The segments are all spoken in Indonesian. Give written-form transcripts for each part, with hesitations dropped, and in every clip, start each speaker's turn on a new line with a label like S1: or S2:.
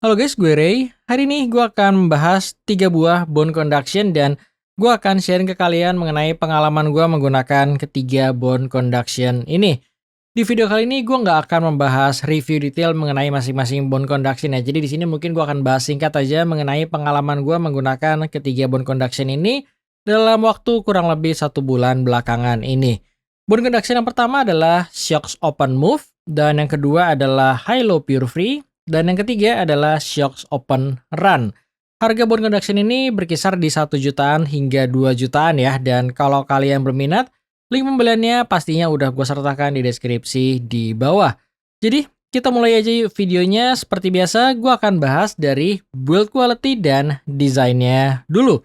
S1: Halo guys, gue Ray. Hari ini gue akan membahas 3 buah bone conduction dan gue akan sharing ke kalian mengenai pengalaman gue menggunakan ketiga bone conduction ini. Di video kali ini gue nggak akan membahas review detail mengenai masing-masing bone conduction ya. Jadi di sini mungkin gue akan bahas singkat aja mengenai pengalaman gue menggunakan ketiga bone conduction ini dalam waktu kurang lebih 1 bulan belakangan ini. Bone conduction yang pertama adalah Shocks Open Move dan yang kedua adalah High Low Pure Free. Dan yang ketiga adalah Shocks Open Run. Harga bone conduction ini berkisar di 1 jutaan hingga 2 jutaan ya. Dan kalau kalian berminat, link pembeliannya pastinya udah gue sertakan di deskripsi di bawah. Jadi kita mulai aja yuk videonya. Seperti biasa gue akan bahas dari build quality dan desainnya dulu.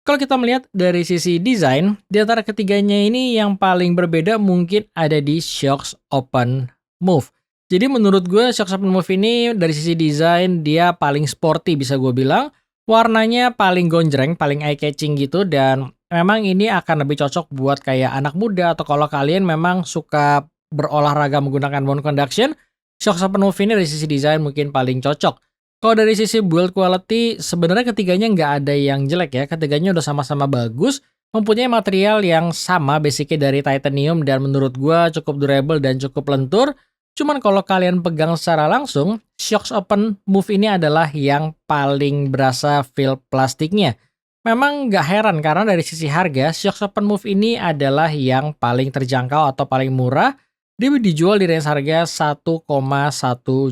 S1: Kalau kita melihat dari sisi desain, di antara ketiganya ini yang paling berbeda mungkin ada di Shocks Open Move. Jadi menurut gue Shocks Open Move ini dari sisi desain dia paling sporty bisa gue bilang. Warnanya paling gonjreng, paling eye catching gitu dan memang ini akan lebih cocok buat kayak anak muda atau kalau kalian memang suka berolahraga menggunakan bone conduction, Shocks Open Move ini dari sisi desain mungkin paling cocok. Kalau dari sisi build quality sebenarnya ketiganya nggak ada yang jelek ya, ketiganya udah sama-sama bagus. Mempunyai material yang sama basicnya dari titanium dan menurut gue cukup durable dan cukup lentur. Cuman kalau kalian pegang secara langsung, Shocks Open Move ini adalah yang paling berasa feel plastiknya. Memang nggak heran karena dari sisi harga, Shocks Open Move ini adalah yang paling terjangkau atau paling murah. Dia dijual di range harga 1,1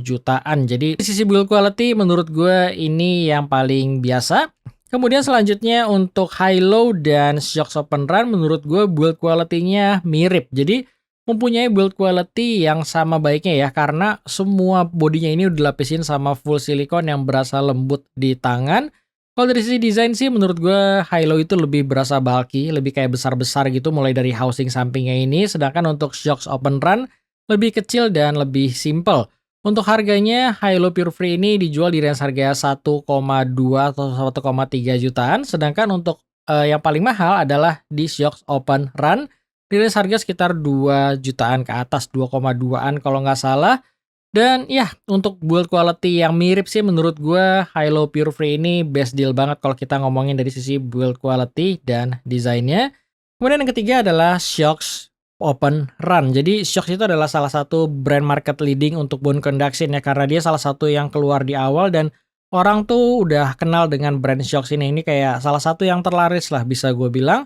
S1: jutaan. Jadi di sisi build quality menurut gue ini yang paling biasa. Kemudian selanjutnya untuk High Low dan Shocks Open Run menurut gue build quality-nya mirip. Jadi mempunyai build quality yang sama baiknya ya karena semua bodinya ini udah dilapisin sama full silikon yang berasa lembut di tangan. Kalau dari sisi desain sih menurut gue High Low itu lebih berasa bulky, lebih kayak besar-besar gitu mulai dari housing sampingnya ini. Sedangkan untuk Shocks Open Run lebih kecil dan lebih simple. Untuk harganya High Low Pure Free ini dijual di range harga 1,2 atau 1,3 jutaan. Sedangkan untuk yang paling mahal adalah di Shocks Open Run. Rilis harga sekitar 2 jutaan ke atas, 2,2-an kalau nggak salah. Dan ya, untuk build quality yang mirip sih menurut gue High Low Pure Free ini best deal banget kalau kita ngomongin dari sisi build quality dan desainnya. Kemudian yang ketiga adalah Shocks Open Run. Jadi Shocks itu adalah salah satu brand market leading untuk bone conduction ya karena dia salah satu yang keluar di awal dan orang tuh udah kenal dengan brand Shocks ini. Ini kayak salah satu yang terlaris lah bisa gue bilang.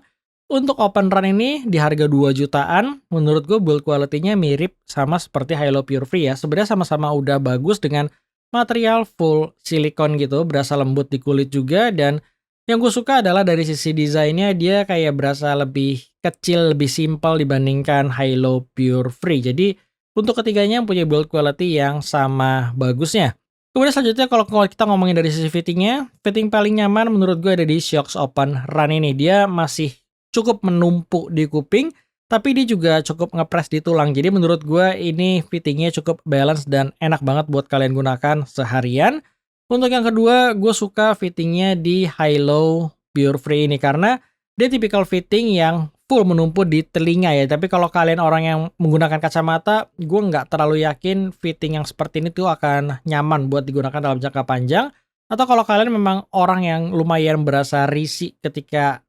S1: Untuk Open Run ini di harga 2 jutaan, menurut gue build quality-nya mirip sama seperti High Low Pure Free ya. Sebenarnya sama-sama udah bagus dengan material full silikon gitu, berasa lembut di kulit juga. Dan yang gue suka adalah dari sisi desainnya dia kayak berasa lebih kecil, lebih simple dibandingkan High Low Pure Free. Jadi untuk ketiganya punya build quality yang sama bagusnya. Kemudian selanjutnya kalau kita ngomongin dari sisi fittingnya, fitting paling nyaman menurut gue ada di Shocks Open Run ini. Dia masih cukup menumpuk di kuping, tapi dia juga cukup ngepres di tulang. Jadi menurut gue ini fittingnya cukup balance dan enak banget buat kalian gunakan seharian. Untuk yang kedua, gue suka fittingnya di High Low Pure Free ini karena dia tipikal fitting yang full menumpuk di telinga ya. Tapi kalau kalian orang yang menggunakan kacamata, gue nggak terlalu yakin fitting yang seperti ini tuh akan nyaman buat digunakan dalam jangka panjang. Atau kalau kalian memang orang yang lumayan berasa risih ketika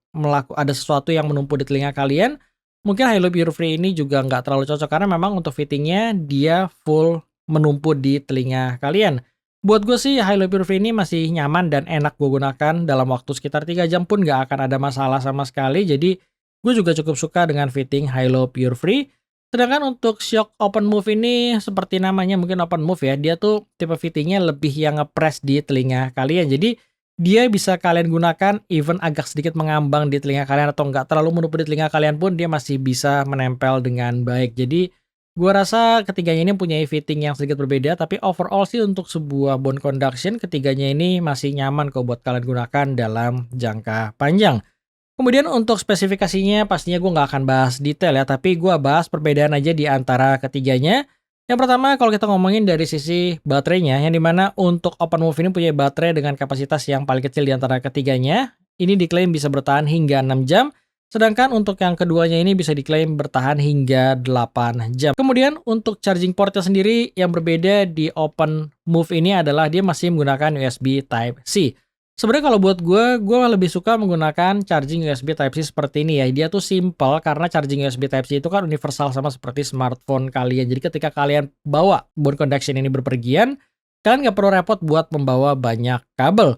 S1: ada sesuatu yang menumpuk di telinga kalian, mungkin High Low Pure Free ini juga nggak terlalu cocok karena memang untuk fittingnya dia full menumpuk di telinga kalian. Buat gue sih High Low Pure Free ini masih nyaman dan enak gue gunakan dalam waktu sekitar 3 jam pun nggak akan ada masalah sama sekali. Jadi gue juga cukup suka dengan fitting High Low Pure Free. Sedangkan untuk Shocks Open Move ini seperti namanya mungkin Open Move ya, dia tuh tipe fittingnya lebih yang ngepres di telinga kalian. Jadi dia bisa kalian gunakan even agak sedikit mengambang di telinga kalian atau nggak terlalu menumpuk di telinga kalian pun dia masih bisa menempel dengan baik. Jadi gua rasa ketiganya ini punya fitting yang sedikit berbeda tapi overall sih untuk sebuah bone conduction ketiganya ini masih nyaman kok buat kalian gunakan dalam jangka panjang. Kemudian untuk spesifikasinya pastinya gue nggak akan bahas detail ya, tapi gue bahas perbedaan aja di antara ketiganya. Yang pertama kalau kita ngomongin dari sisi baterainya, yang dimana untuk Open Move ini punya baterai dengan kapasitas yang paling kecil di antara ketiganya. Ini diklaim bisa bertahan hingga 6 jam. Sedangkan untuk yang keduanya ini bisa diklaim bertahan hingga 8 jam. Kemudian untuk charging portnya sendiri yang berbeda di Open Move ini adalah dia masih menggunakan USB Type-C. Sebenarnya kalau buat gue lebih suka menggunakan charging USB Type-C seperti ini ya. Dia tuh simple karena charging USB Type-C itu kan universal sama seperti smartphone kalian. Jadi ketika kalian bawa bone conduction ini berpergian, kalian nggak perlu repot buat membawa banyak kabel.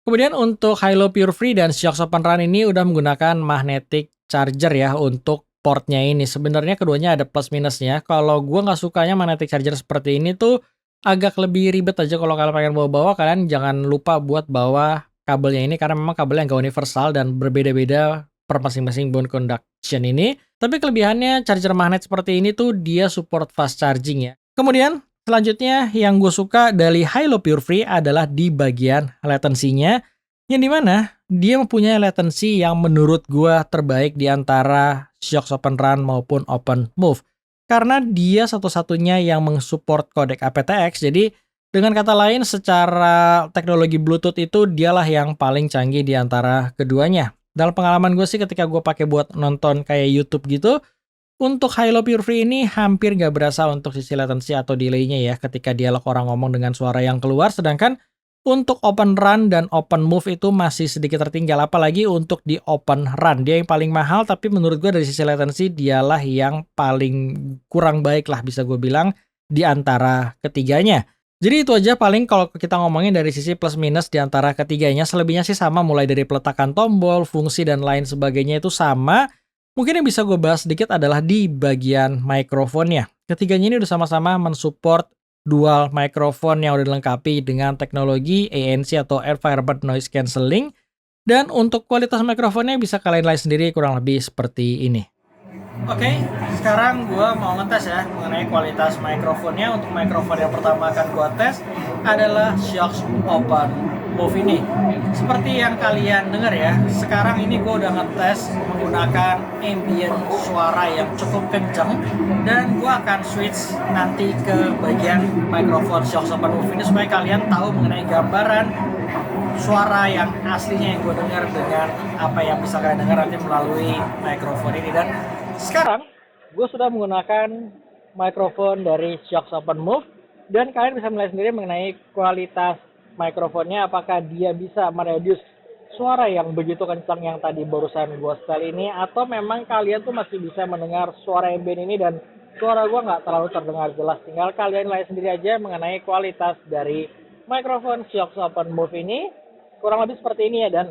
S1: Kemudian untuk Hilo Pure Free dan Siox Open Run ini udah menggunakan magnetic charger ya untuk portnya ini. Sebenarnya keduanya ada plus minusnya. Kalau gue nggak sukanya magnetic charger seperti ini tuh agak lebih ribet aja kalau kalian pengen bawa-bawa. Kalian jangan lupa buat bawa kabelnya ini karena memang kabelnya nggak universal dan berbeda-beda per masing-masing bone conduction ini. Tapi kelebihannya charger magnet seperti ini tuh dia support fast charging ya. Kemudian selanjutnya yang gue suka dari Hilo Pure Free adalah di bagian latensinya, yang dimana dia mempunyai latensi yang menurut gue terbaik di antara Siox Open Run maupun Open Move. Karena dia satu-satunya yang mensupport kodek aptX, jadi dengan kata lain secara teknologi Bluetooth itu dialah yang paling canggih di antara keduanya. Dalam pengalaman gue sih ketika gue pakai buat nonton kayak YouTube gitu, untuk Hilo Pure Free ini hampir nggak berasa untuk sisi latency atau delay-nya ya ketika dialog orang ngomong dengan suara yang keluar, sedangkan untuk Open Run dan Open Move itu masih sedikit tertinggal, apalagi untuk di Open Run. Dia yang paling mahal, tapi menurut gue dari sisi latency dialah yang paling kurang baik lah bisa gue bilang di antara ketiganya. Jadi itu aja paling kalau kita ngomongin dari sisi plus minus di antara ketiganya. Selebihnya sih sama, mulai dari peletakan tombol, fungsi, dan lain sebagainya itu sama. Mungkin yang bisa gue bahas sedikit adalah di bagian mikrofonnya. Ketiganya ini udah sama-sama mensupport dual mikrofon yang udah dilengkapi dengan teknologi ANC atau Environment Noise Cancelling. Dan untuk kualitas mikrofonnya bisa kalian lihat sendiri kurang lebih seperti ini. Oke, sekarang gue mau ngetes ya mengenai kualitas mikrofonnya. Untuk mikrofon yang pertama akan gue tes adalah Siox Open Move ini. Seperti yang kalian dengar ya, sekarang ini gue udah ngetes menggunakan ambient suara yang cukup kenceng, dan gue akan switch nanti ke bagian mikrofon Siox Open Move ini supaya kalian tahu mengenai gambaran suara yang aslinya yang gue dengar dengan apa yang bisa kalian dengar nanti melalui mikrofon ini. Dan sekarang gue sudah menggunakan mikrofon dari Siox Open Move, dan kalian bisa melihat sendiri mengenai kualitas mikrofonnya, apakah dia bisa mereduce suara yang begitu kencang yang tadi barusan gue setel ini, atau memang kalian tuh masih bisa mendengar suara ambient ini dan suara gue nggak terlalu terdengar jelas. Tinggal kalian lihat sendiri aja mengenai kualitas dari mikrofon Siox Open Move ini, kurang lebih seperti ini ya. Dan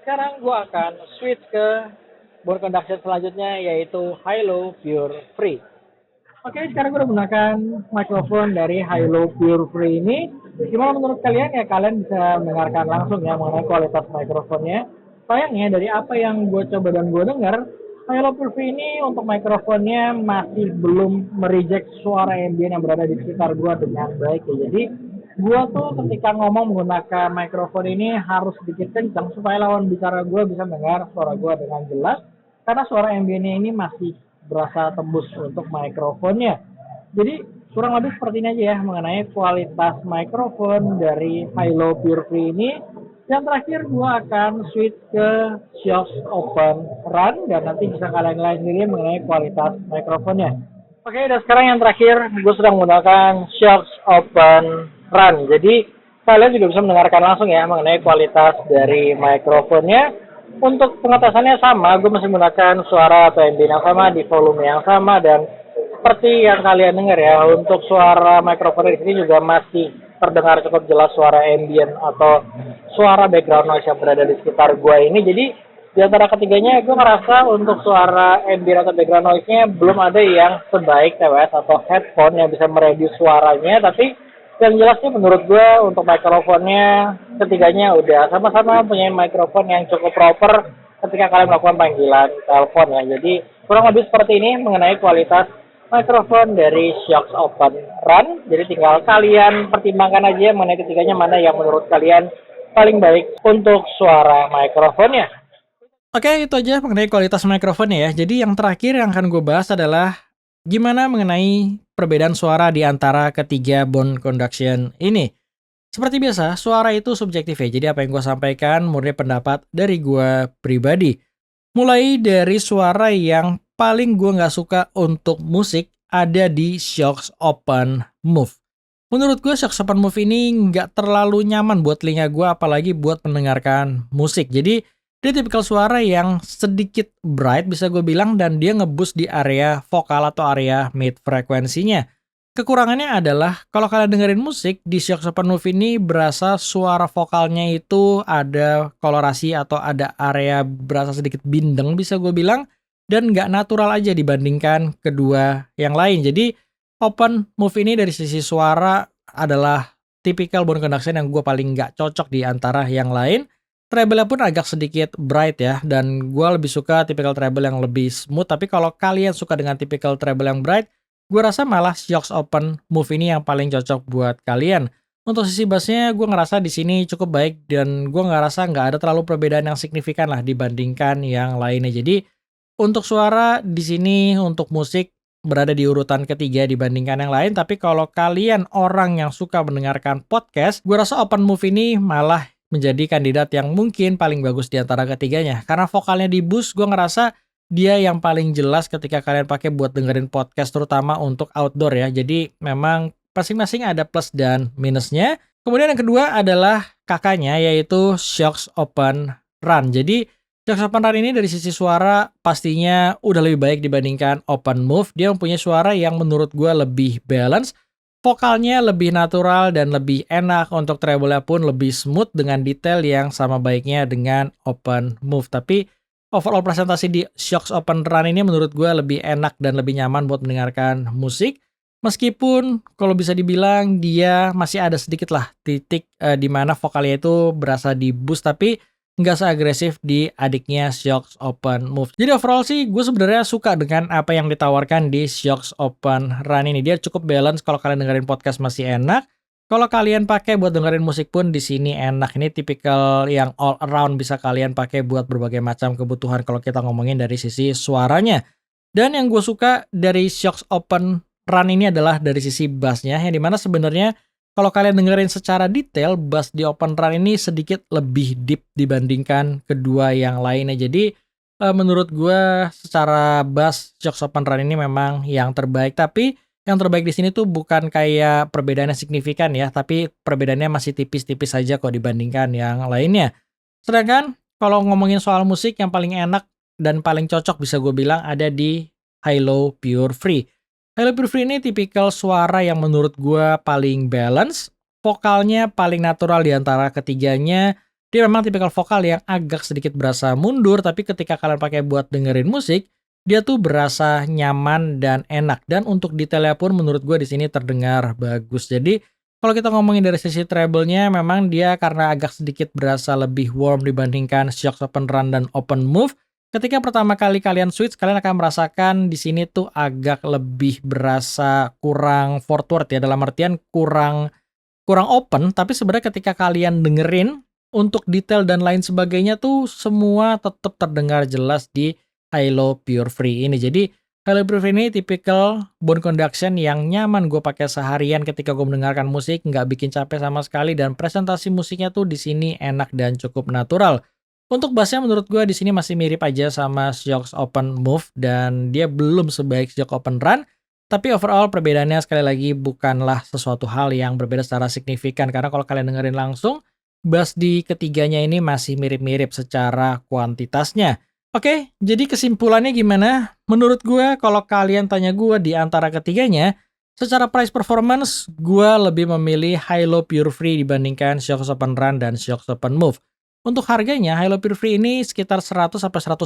S1: sekarang gue akan switch ke bone conduction selanjutnya, yaitu Hilo Pure Free. Oke, sekarang gue udah menggunakan mikrofon dari Hilo Pure Free ini. Gimana menurut kalian ya? Kalian bisa mendengarkan langsung ya mengenai kualitas mikrofonnya. Sayangnya dari apa yang gue coba dan gue dengar, Hilo Pure Free ini untuk mikrofonnya masih belum mereject suara ambient yang berada di sekitar gue dengan baik ya. Jadi gue tuh ketika ngomong menggunakan mikrofon ini harus sedikit kencang supaya lawan bicara gue bisa mendengar suara gue dengan jelas, karena suara ambientnya ini masih berasa tembus untuk mikrofonnya. Jadi kurang lebih seperti ini aja ya mengenai kualitas mikrofon dari Hilo Pure Free ini. Yang terakhir gue akan switch ke Siox Open Run, dan nanti bisa kalian lihat sendiri mengenai kualitas mikrofonnya. Oke, dan sekarang yang terakhir gue sedang menggunakan Siox Open Run. Jadi kalian juga bisa mendengarkan langsung ya mengenai kualitas dari mikrofonnya. Untuk pengetesannya sama, gue masih menggunakan suara atau ambient yang sama di volume yang sama, dan seperti yang kalian dengar ya, untuk suara mikrofon di sini juga masih terdengar cukup jelas suara ambient atau suara background noise yang berada di sekitar gue ini. Jadi di antara ketiganya gue merasa untuk suara ambient atau background noise-nya belum ada yang sebaik TWS atau headphone yang bisa mereduce suaranya, tapi yang jelasnya menurut gue untuk mikrofonnya ketiganya udah sama-sama punya mikrofon yang cukup proper ketika kalian melakukan panggilan telepon ya. Jadi kurang lebih seperti ini mengenai kualitas mikrofon dari Siox Open Run. Jadi tinggal kalian pertimbangkan aja mengenai ketiganya mana yang menurut kalian paling baik untuk suara mikrofonnya. Oke, itu aja mengenai kualitas mikrofonnya ya. Jadi yang terakhir yang akan gue bahas adalah gimana mengenai perbedaan suara di antara ketiga bone conduction ini. Seperti biasa, suara itu subjektif ya. Jadi apa yang gue sampaikan murni pendapat dari gue pribadi. Mulai dari suara yang paling gue nggak suka untuk musik ada di Shocks Open Move. Menurut gue Shocks Open Move ini nggak terlalu nyaman buat telinga gue, apalagi buat mendengarkan musik. Jadi dia tipikal suara yang sedikit bright bisa gue bilang, dan dia ngeboost di area vokal atau area mid frekuensinya. Kekurangannya adalah kalau kalian dengerin musik di Shocks Open Move ini berasa suara vokalnya itu ada kolorasi atau ada area berasa sedikit bindeng bisa gue bilang, dan nggak natural aja dibandingkan kedua yang lain. Jadi Open Move ini dari sisi suara adalah tipikal bone conduction yang gue paling nggak cocok di antara yang lain. Treble-nya pun agak sedikit bright ya, dan gue lebih suka tipikal treble yang lebih smooth. Tapi kalau kalian suka dengan tipikal treble yang bright, gue rasa malah Shocks Open Move ini yang paling cocok buat kalian. Untuk sisi bassnya gue ngerasa di sini cukup baik, dan gue ngerasa nggak ada terlalu perbedaan yang signifikan lah dibandingkan yang lainnya. Jadi untuk suara di sini untuk musik berada di urutan ketiga dibandingkan yang lain. Tapi kalau kalian orang yang suka mendengarkan podcast, gue rasa Open Move ini malah menjadi kandidat yang mungkin paling bagus di antara ketiganya. Karena vokalnya di boost, gue ngerasa dia yang paling jelas ketika kalian pakai buat dengerin podcast, terutama untuk outdoor ya. Jadi memang masing-masing ada plus dan minusnya. Kemudian yang kedua adalah kakaknya, yaitu Shocks Open Run. Jadi Shocks Open Run ini dari sisi suara pastinya udah lebih baik dibandingkan Open Move. Dia mempunyai suara yang menurut gue lebih balance, vokalnya lebih natural dan lebih enak, untuk treble-nya pun lebih smooth dengan detail yang sama baiknya dengan Open Move. Tapi overall presentasi di Shocks Open Run ini menurut gue lebih enak dan lebih nyaman buat mendengarkan musik. Meskipun kalau bisa dibilang dia masih ada sedikit lah titik di mana vokalnya itu berasa di boost, tapi nggak seagresif di adiknya Shocks Open Move. Jadi overall sih gue sebenarnya suka dengan apa yang ditawarkan di Shocks Open Run ini. Dia cukup balance, kalau kalian dengerin podcast masih enak. Kalau kalian pakai buat dengerin musik pun di sini enak. Ini tipikal yang all around, bisa kalian pakai buat berbagai macam kebutuhan kalau kita ngomongin dari sisi suaranya. Dan yang gue suka dari Shocks Open Run ini adalah dari sisi bassnya, yang dimana sebenarnya kalau kalian dengerin secara detail, bass di Open Run ini sedikit lebih deep dibandingkan kedua yang lainnya. Jadi menurut gue secara bass Shocks Open Run ini memang yang terbaik. Tapi yang terbaik di sini tuh bukan kayak perbedaannya signifikan ya, tapi perbedaannya masih tipis-tipis saja kok dibandingkan yang lainnya. Sedangkan kalau ngomongin soal musik, yang paling enak dan paling cocok bisa gue bilang ada di Hilo Pure Free. Hilo Pure Free ini tipikal suara yang menurut gue paling balance, vokalnya paling natural di antara ketiganya. Dia memang tipikal vokal yang agak sedikit berasa mundur, tapi ketika kalian pakai buat dengerin musik, dia tuh berasa nyaman dan enak. Dan untuk detailnya pun menurut gue di sini terdengar bagus. Jadi kalau kita ngomongin dari sisi treble-nya, memang dia karena agak sedikit berasa lebih warm dibandingkan Shocks Open Run dan Open Move. Ketika pertama kali kalian switch, kalian akan merasakan di sini tuh agak lebih berasa kurang forward ya, dalam artian kurang open. Tapi sebenarnya ketika kalian dengerin untuk detail dan lain sebagainya tuh semua tetap terdengar jelas di Hilo Pure Free ini. Jadi Hilo Pure Free ini tipikal bone conduction yang nyaman gue pakai seharian ketika gue mendengarkan musik, nggak bikin capek sama sekali, dan presentasi musiknya tuh di sini enak dan cukup natural. Untuk bassnya menurut gue di sini masih mirip aja sama Shocks Open Move, dan dia belum sebaik Shocks Open Run. Tapi overall perbedaannya sekali lagi bukanlah sesuatu hal yang berbeda secara signifikan, karena kalau kalian dengerin langsung, bass di ketiganya ini masih mirip-mirip secara kuantitasnya. Oke, jadi kesimpulannya gimana? Menurut gue, kalau kalian tanya gue di antara ketiganya, secara price performance, gue lebih memilih Hilo Pure Free dibandingkan Shocks Open Run dan Shocks Open Move. Untuk harganya, Hilo Pure Free ini sekitar 100-150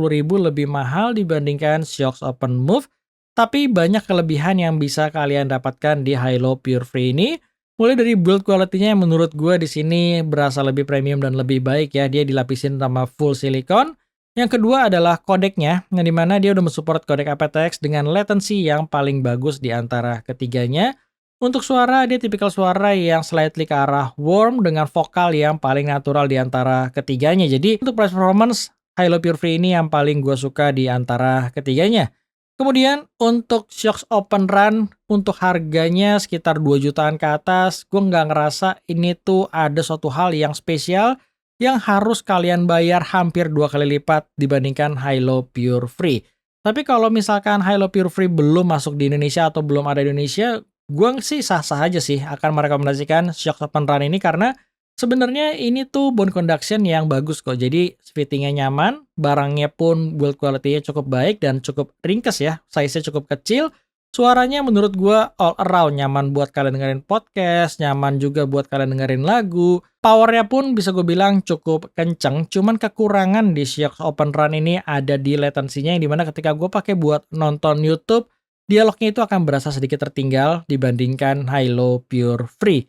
S1: ribu lebih mahal dibandingkan Shocks Open Move. Tapi banyak kelebihan yang bisa kalian dapatkan di Hilo Pure Free ini. Mulai dari build quality-nya yang menurut gue di sini berasa lebih premium dan lebih baik ya. Dia dilapisin sama full silikon. Yang kedua adalah kodeknya, yang dimana dia udah mensupport kodek aptX dengan latency yang paling bagus di antara ketiganya. Untuk suara, dia tipikal suara yang slightly ke arah warm dengan vokal yang paling natural di antara ketiganya. Jadi untuk price performance, Hilo Pure Free ini yang paling gue suka di antara ketiganya. Kemudian untuk Shocks Open Run, untuk harganya sekitar 2 jutaan ke atas, gue nggak ngerasa ini tuh ada suatu hal yang spesial yang harus kalian bayar hampir 2 kali lipat dibandingkan Hilo Pure Free. Tapi kalau misalkan Hilo Pure Free belum masuk di Indonesia atau belum ada di Indonesia, gue sih sah-sah aja sih akan merekomendasikan Shocks Open Run ini karena sebenarnya ini tuh bone conduction yang bagus kok. Jadi fittingnya nyaman, barangnya pun build quality-nya cukup baik dan cukup ringkes ya, size-nya cukup kecil. Suaranya menurut gua all around nyaman buat kalian dengerin podcast, nyaman juga buat kalian dengerin lagu. Powernya pun bisa gue bilang cukup kenceng, cuman kekurangan di Shocks Open Run ini ada di latensinya yang dimana ketika gue pakai buat nonton YouTube, dialognya itu akan berasa sedikit tertinggal dibandingkan Hilo Pure Free.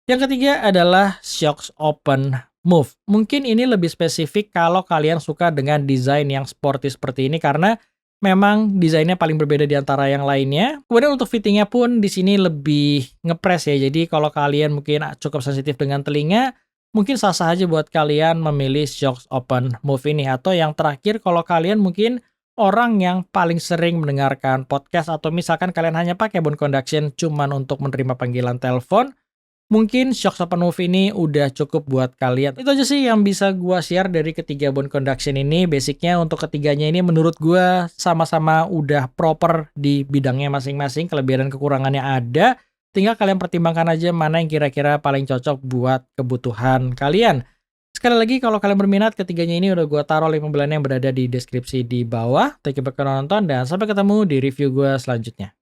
S1: Yang ketiga adalah Shocks Open Move. Mungkin ini lebih spesifik kalau kalian suka dengan desain yang sporty seperti ini karena memang desainnya paling berbeda di antara yang lainnya. Kemudian untuk fittingnya pun di sini lebih ngepres ya. Jadi kalau kalian mungkin cukup sensitif dengan telinga, mungkin sah-sah aja buat kalian memilih Shocks Open Move ini. Atau yang terakhir kalau kalian mungkin orang yang paling sering mendengarkan podcast atau misalkan kalian hanya pakai bone conduction cuman untuk menerima panggilan telepon, mungkin Shocks Open Move ini udah cukup buat kalian. Itu aja sih yang bisa gua share dari ketiga bone conduction ini. Basicnya untuk ketiganya ini menurut gua sama-sama udah proper di bidangnya masing-masing. Kelebihan dan kekurangannya ada. Tinggal kalian pertimbangkan aja mana yang kira-kira paling cocok buat kebutuhan kalian. Sekali lagi kalau kalian berminat ketiganya ini udah gua taruh link pembelian yang berada di deskripsi di bawah. Thank you buat kalian nonton dan sampai ketemu di review gua selanjutnya.